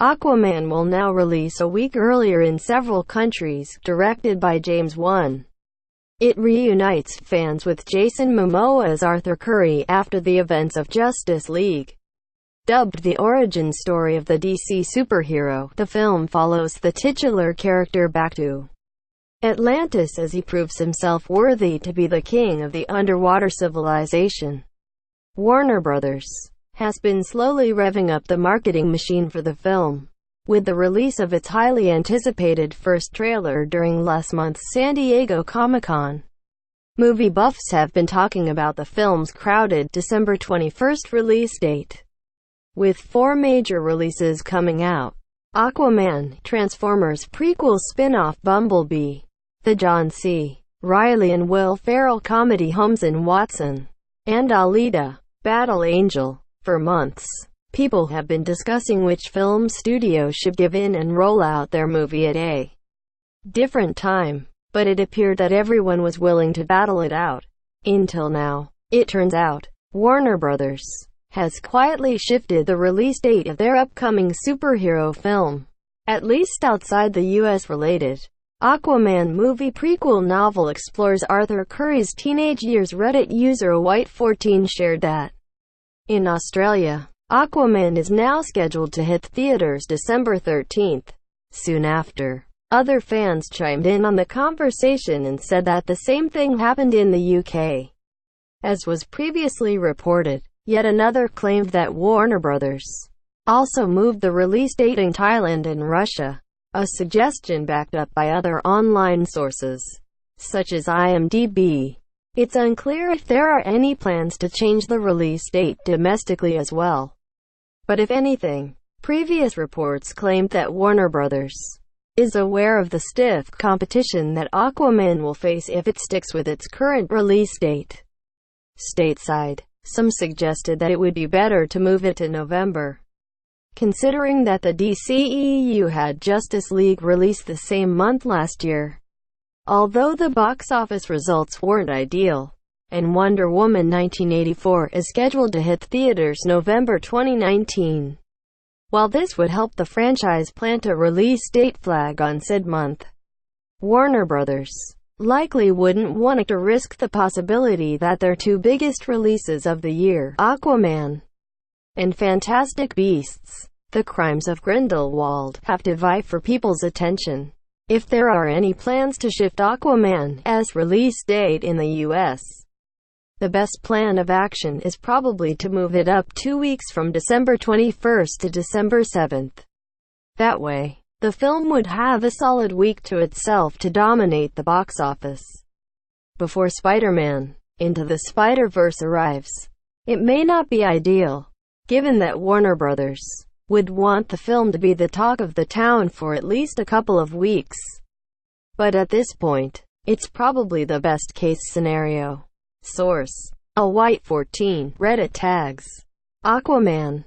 Aquaman will now release a week earlier in several countries, directed by James Wan. It reunites fans with Jason Momoas Arthur Curry after the events of Justice League. Dubbed the origin story of the DC superhero, the film follows the titular character back to Atlantis as he proves himself worthy to be the king of the underwater civilization. Warner Bros. Has been slowly revving up the marketing machine for the film, with the release of its highly anticipated first trailer during last month's San Diego Comic-Con. Movie buffs have been talking about the film's crowded December 21st release date, with 4 major releases coming out: Aquaman, Transformers prequel spinoff Bumblebee, the JohnC, Reilly and Will Ferrell comedy Holmes and Watson, and Alita, Battle Angel. For months, people have been discussing which film studio should give in and roll out their movie at a different time, but it appeared that everyone was willing to battle it out. Until now, it turns out, Warner Bros. Has quietly shifted the release date of their upcoming superhero film, at least outside the US. Related Aquaman movie prequel novel explores Arthur Curry's teenage years. Reddit user White14 shared that in Australia, Aquaman is now scheduled to hit theaters December 13th. Soon after, other fans chimed in on the conversation and said that the same thing happened in the UK, as was previously reported. Yet another claimed that Warner Bros. Also moved the release date in Thailand and Russia, a suggestion backed up by other online sources, such as IMDB. It's unclear if there are any plans to change the release date domestically as well. But if anything, previous reports claimed that Warner Bros. Is aware of the stiff competition that Aquaman will face if it sticks with its current release date. Stateside, some suggested that it would be better to move it to November, considering that the DCEU had Justice League release the same month last year. Although the box office results weren't ideal, and Wonder Woman 1984 is scheduled to hit theaters November 2019. While this would help the franchise plant a release date flag on said month, Warner Bros. Likely wouldn't want to risk the possibility that their 2 biggest releases of the year, Aquaman and Fantastic Beasts, the Crimes of Grindelwald, have to vie for people's attention. If there are any plans to shift Aquaman's release date in the US, the best plan of action is probably to move it up 2 weeks from December 21st to December 7th. That way, the film would have a solid week to itself to dominate the box office before Spider-Man Into the Spider-Verse arrives. It may not be ideal, given that Warner Bros. Would want the film to be the talk of the town for at least a couple of weeks. But at this point, it's probably the best case scenario. Source: A White14, Reddit tags. Aquaman